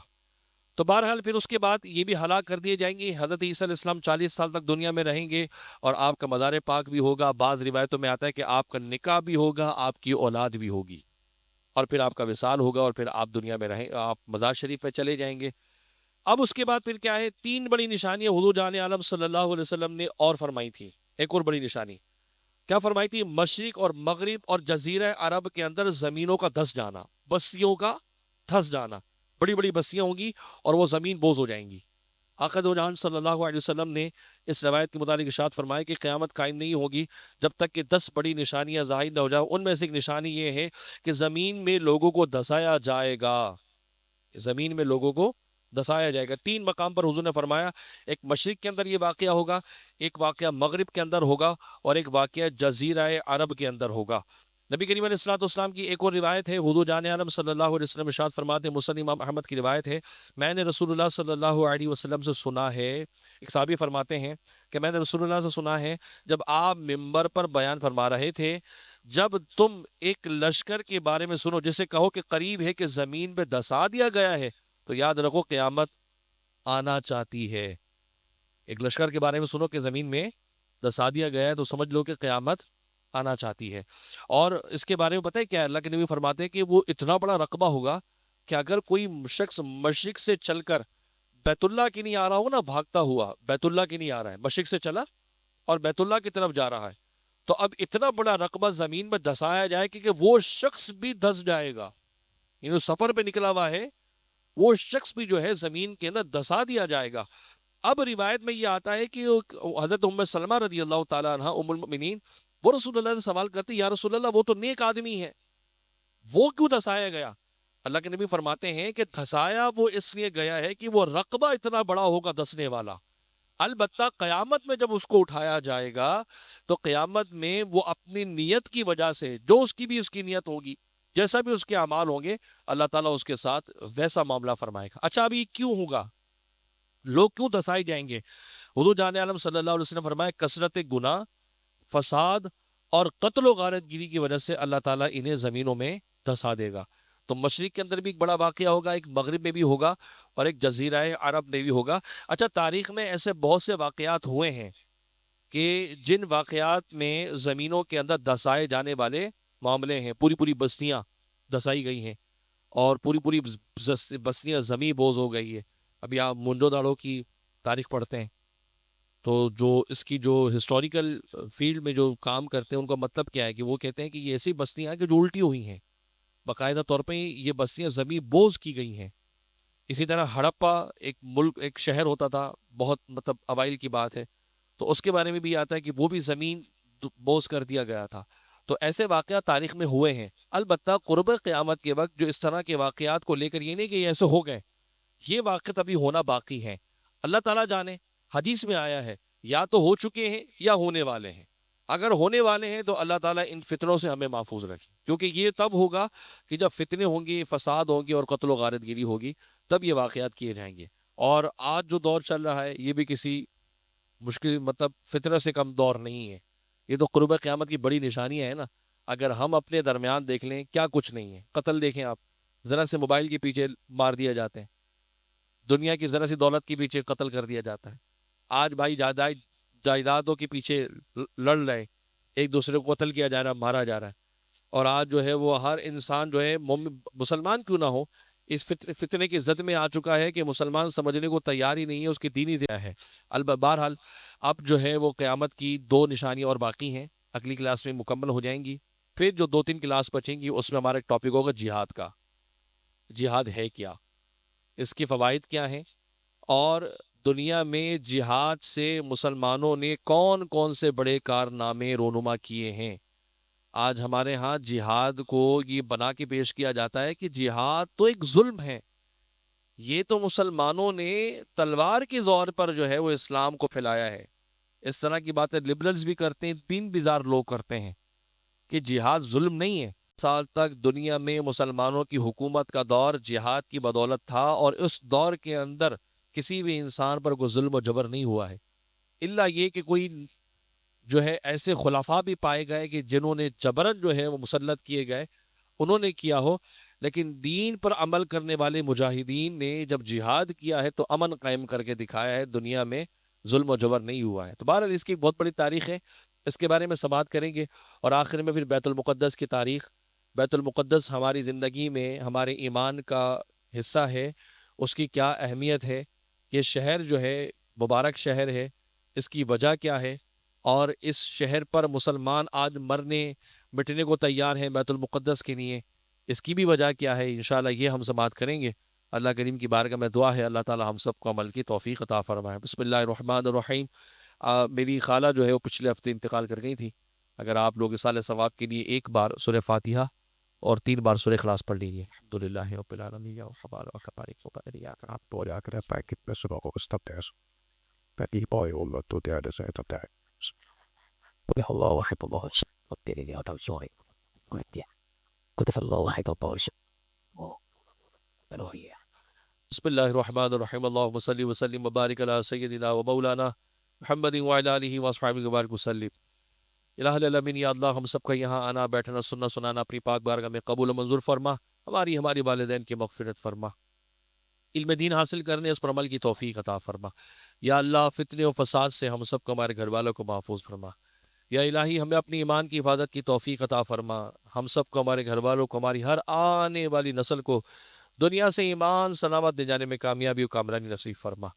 تو بہرحال پھر اس کے بعد یہ بھی ہلاک کر دیے جائیں گے. حضرت عیسیٰ علیہ السلام 40 سال تک دنیا میں رہیں گے اور آپ کا مزار پاک بھی ہوگا. بعض روایتوں میں آتا ہے کہ آپ کا نکاح بھی ہوگا، آپ کی اولاد بھی ہوگی، اور پھر آپ کا وصال ہوگا اور پھر آپ دنیا میں رہیں، آپ مزار شریف پہ چلے جائیں گے. اب اس کے بعد پھر کیا ہے؟ 3 بڑی نشانیاں حضور جان عالم صلی اللہ علیہ وسلم نے اور فرمائی تھی. ایک اور بڑی نشانی کیا فرمائی تھی؟ مشرق اور مغرب اور جزیرہ عرب کے اندر زمینوں کا دھس جانا، بستیوں کا دھس جانا. بڑی بڑی بستیاں ہوں گی اور وہ زمین بوز ہو جائیں گی. آقا دو جہان صلی اللہ علیہ وسلم نے اس روایت کے متعلق ارشاد فرمایا کہ قیامت قائم نہیں ہوگی جب تک کہ 10 بڑی نشانیاں ظاہر نہ ہو جائیں. ان میں سے ایک نشانی یہ ہے کہ زمین میں لوگوں کو دھسایا جائے گا. زمین میں لوگوں کو دھسایا جائے گا. 3 مقام پر حضور نے فرمایا، ایک مشرق کے اندر یہ واقعہ ہوگا، ایک واقعہ مغرب کے اندر ہوگا اور ایک واقعہ جزیرہ عرب کے اندر ہوگا. نبی کریم علیہ الصلوۃ والسلام کی ایک اور روایت ہے، حضور جان عالم صلی اللہ علیہ وسلم ارشاد فرماتے ہیں، مسند امام احمد کی روایت ہے، میں نے رسول اللہ صلی اللہ علیہ وسلم سے سنا ہے، ایک صحابی فرماتے ہیں کہ میں نے رسول اللہ سے سنا ہے جب آپ منبر پر بیان فرما رہے تھے، جب تم ایک لشکر کے بارے میں سنو جسے کہو کہ قریب ہے کہ زمین پہ دھسا دیا گیا ہے، تو یاد رکھو قیامت آنا چاہتی ہے. ایک لشکر کے بارے میں سنو کہ زمین میں دھسا دیا گیا ہے تو سمجھ لو کہ قیامت آنا چاہتی ہے. اور اس کے بارے میں پتہ ہے کیا؟ اللہ کے نبی فرماتے ہیں کہ وہ اتنا بڑا رقبہ ہوگا کہ اگر کوئی شخص مشرق سے چل کر بیت اللہ کی نہیں آ رہا ہو نا، بھاگتا ہوا بیت اللہ کی نہیں آ رہا ہے، مشرق سے چلا اور بیت اللہ کی طرف جا رہا ہے، تو اب اتنا بڑا رقبہ زمین میں دھسایا جائے کہ وہ شخص بھی دھس جائے گا. یعنی سفر پہ نکلا ہوا ہے وہ شخص بھی جو ہے زمین کے اندر دھسا دیا جائے گا. اب روایت میں یہ آتا ہے کہ حضرت ام سلمہ رضی اللہ تعالیٰ عنہ ام المؤمنین وہ رسول اللہ سے سوال کرتے، یا رسول اللہ وہ تو نیک آدمی ہے، وہ کیوں دھسایا گیا؟ اللہ کے نبی فرماتے ہیں کہ دھسایا وہ اس لیے گیا ہے کہ وہ رقبہ اتنا بڑا ہوگا دھسنے والا. البتہ قیامت میں جب اس کو اٹھایا جائے گا تو قیامت میں وہ اپنی نیت کی وجہ سے، جو اس کی نیت ہوگی، جیسا بھی اس کے اعمال ہوں گے، اللہ تعالیٰ اس کے ساتھ ویسا معاملہ فرمائے گا۔ اچھا اب یہ کیوں ہوگا؟ لوگ کیوں دھسائے جائیں گے؟ حضور جان عالم صلی اللہ علیہ وسلم فرمایا کثرت گناہ، فساد اور قتل و غارت گیری کی وجہ سے اللہ تعالیٰ انہیں زمینوں میں دھسا دے گا۔ تو مشرق کے اندر بھی ایک بڑا واقعہ ہوگا، ایک مغرب میں بھی ہوگا، اور ایک جزیرہ عرب میں بھی ہوگا۔ اچھا تاریخ میں ایسے بہت سے واقعات ہوئے ہیں کہ جن واقعات میں زمینوں کے اندر دھسائے جانے والے معاملے ہیں، پوری پوری بستیاں دھسائی گئی ہیں، اور پوری پوری بستیاں زمین بوز ہو گئی ہے۔ ابھی آپ منجو داڑو کی تاریخ پڑھتے ہیں تو جو اس کی جو ہسٹوریکل فیلڈ میں جو کام کرتے ہیں ان کا مطلب کیا ہے کہ وہ کہتے ہیں کہ یہ ایسی بستیاں ہیں کہ جو الٹی ہوئی ہیں، باقاعدہ طور پہ یہ بستیاں زمین بوز کی گئی ہیں۔ اسی طرح ہڑپا ایک ملک، ایک شہر ہوتا تھا، بہت مطلب اوائل کی بات ہے، تو اس کے بارے میں بھی آتا ہے کہ وہ بھی زمین بوز کر دیا گیا تھا۔ تو ایسے واقعات تاریخ میں ہوئے ہیں۔ البتہ قرب قیامت کے وقت جو اس طرح کے واقعات کو لے کر یہ نہیں کہ یہ ایسے ہو گئے، یہ واقعات ابھی ہونا باقی ہے۔ اللہ تعالیٰ جانے، حدیث میں آیا ہے یا تو ہو چکے ہیں یا ہونے والے ہیں۔ اگر ہونے والے ہیں تو اللہ تعالیٰ ان فتنوں سے ہمیں محفوظ رکھے، کیونکہ یہ تب ہوگا کہ جب فتنے ہوں گی، فساد ہوں گی اور قتل و غارت گیری ہوگی، تب یہ واقعات کیے جائیں گے۔ اور آج جو دور چل رہا ہے یہ بھی کسی مشکل مطلب فتنہ سے کم دور نہیں ہے۔ یہ تو قرب قیامت کی بڑی نشانیاں ہیں نا۔ اگر ہم اپنے درمیان دیکھ لیں کیا کچھ نہیں ہے۔ قتل دیکھیں آپ، ذرا سے موبائل کے پیچھے مار دیا جاتے ہیں، دنیا کی ذرا سی دولت کے پیچھے قتل کر دیا جاتا ہے۔ آج بھائی جائیدادوں کے پیچھے لڑ رہے، ایک دوسرے کو قتل کیا جا رہا، مارا جا رہا ہے۔ اور آج جو ہے وہ ہر انسان جو ہے مسلمان کیوں نہ ہو، اس فتنے کی زد میں آ چکا ہے کہ مسلمان سمجھنے کو تیار ہی نہیں ہے اس کی دینی کیا ہے۔ بہرحال اب جو ہے وہ قیامت کی 2 نشانیاں اور باقی ہیں، اگلی کلاس میں مکمل ہو جائیں گی۔ پھر جو 2-3 کلاس بچیں گی اس میں ہمارا ایک ٹاپک ہوگا جہاد کا۔ جہاد ہے کیا، اس کے فوائد کیا ہیں، اور دنیا میں جہاد سے مسلمانوں نے کون کون سے بڑے کارنامے رونما کیے ہیں۔ آج ہمارے ہاں جہاد کو یہ بنا کے پیش کیا جاتا ہے کہ جہاد تو ایک ظلم ہے، یہ تو مسلمانوں نے تلوار کے زور پر جو ہے وہ اسلام کو پھیلایا ہے۔ اس طرح کی باتیں لبرلز بھی کرتے ہیں، دین بیزار لوگ کرتے ہیں کہ جہاد ظلم نہیں ہے۔ سال تک دنیا میں مسلمانوں کی حکومت کا دور جہاد کی بدولت تھا، اور اس دور کے اندر کسی بھی انسان پر کوئی ظلم و جبر نہیں ہوا ہے، الا یہ کہ کوئی جو ہے ایسے خلفاء بھی پائے گئے کہ جنہوں نے جبرن جو ہے وہ مسلط کیے گئے، انہوں نے کیا ہو۔ لیکن دین پر عمل کرنے والے مجاہدین نے جب جہاد کیا ہے تو امن قائم کر کے دکھایا ہے، دنیا میں ظلم و جبر نہیں ہوا ہے۔ تو بہرحال اس کی بہت بڑی تاریخ ہے، اس کے بارے میں سماعت کریں گے۔ اور آخر میں پھر بیت المقدس کی تاریخ۔ بیت المقدس ہماری زندگی میں ہمارے ایمان کا حصہ ہے، اس کی کیا اہمیت ہے، یہ شہر جو ہے مبارک شہر ہے، اس کی وجہ کیا ہے، اور اس شہر پر مسلمان آج مرنے مٹنے کو تیار ہیں بیت المقدس کے لیے، اس کی بھی وجہ کیا ہے، انشاءاللہ یہ ہم سے بات کریں گے۔ اللہ کریم کی بارگاہ میں دعا ہے اللہ تعالی ہم سب کو عمل کی توفیق عطا فرمائے۔ بسم اللہ الرحمن الرحیم۔ میری خالہ جو ہے وہ پچھلے ہفتے انتقال کر گئی تھی۔ اگر آپ لوگ اصالہ ثواب کے لیے ایک بار سورہ فاتحہ اور 3 بار سورہ اخلاص پڑھ لیجیے۔ الحمدللہ رب العالمین بسم اللہ الرحمن الرحیم۔ اللہم صلی وسلم وبارک علی سیدنا و مولانا محمد وعلی آلہ وصحبہ وبارک وسلم۔ الہ العالمین، یا اللہ ہم سب کا یہاں آنا بیٹھنا سننا سنانا اپنی پاک بارگاہ میں قبول و منظور فرما، ہماری والدین کی مغفرت فرما، علم دین حاصل کرنے اس پر عمل کی توفیق عطا فرما۔ یا اللہ فتنے و فساد سے ہم سب کو ہمارے گھر والوں کو محفوظ فرما۔ یا الہی ہمیں اپنی ایمان کی حفاظت کی توفیق عطا فرما، ہم سب کو ہمارے گھر والوں کو ہماری ہر آنے والی نسل کو دنیا سے ایمان سلامت لے جانے میں کامیابی و کامرانی نصیب فرما۔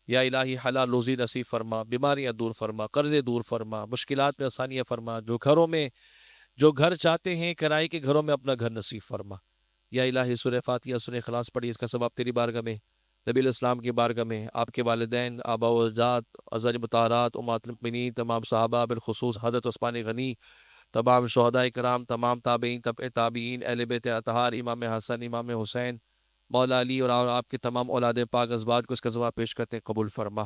یا الہی حلال روزی نصیب فرما، بیماریاں دور فرما، قرضے دور فرما، مشکلات میں آسانیاں فرما، جو گھر چاہتے ہیں کرائے کے گھروں میں اپنا گھر نصیب فرما۔ یا الہی سورہ فاتحہ سورہ اخلاص پڑھی، اس کا ثواب تیری بارگاہ میں، نبی الاسلام کی بارگاہ میں، آپ کے والدین، آبا و اجداد، ازواج مطہرات، امہات المؤمنین، تمام صحابہ، بالخصوص حضرت عثمان غنی، تمام شہداء کرام، تمام تابعین، تبع تابعین، اہل بیت اطہار، امام حسن، امام حسین، مولا علی اور آپ کے تمام اولاد پاک ازواج کو اس کا ثواب پیش کرتے ہیں، قبول فرما۔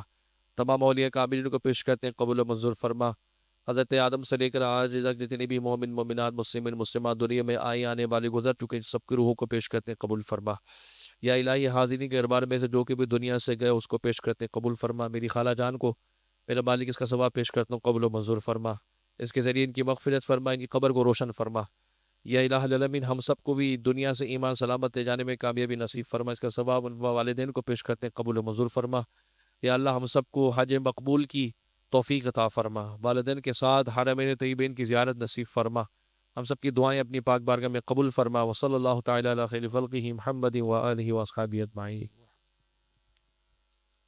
تمام اولیاء کاملین کو پیش کرتے ہیں قبول و منظور فرما۔ حضرت آدم سے لے کر آج تک جتنی بھی مومن مومنات مسلمین مسلمات دنیا میں آئی آنے والے گزر چکے ہیں، سب کی روحوں کو پیش کرتے ہیں قبول فرما۔ یا الہی حاضرین کے دربار میں سے جو کہ بھی دنیا سے گئے اس کو پیش کرتے ہیں قبول فرما۔ میری خالہ جان کو میرا مالک اس کا ثواب پیش کرتا ہوں، قبول و منظور فرما۔ اس کے ذریعے ان کی مغفرت فرما، ان کی قبر کو روشن فرما۔ یا الہ العالمین ہم سب کو بھی دنیا سے ایمان سلامت لے جانے میں کامیابی نصیب فرما، اس کا ثواب ان والدین کو پیش کرتے ہیں قبول و منظور فرما۔ یا اللہ ہم سب کو حج مقبول کی توفیق عطا فرما، والدین کے ساتھ حرمین طیبین کی زیارت نصیب فرما، ہم سب کی دعائیں اپنی پاک بارگاہ میں قبول فرما۔ وصلی اللہ تعالی علی خیر خلقہ محمد و آلہ و اصحابہ اجمعین۔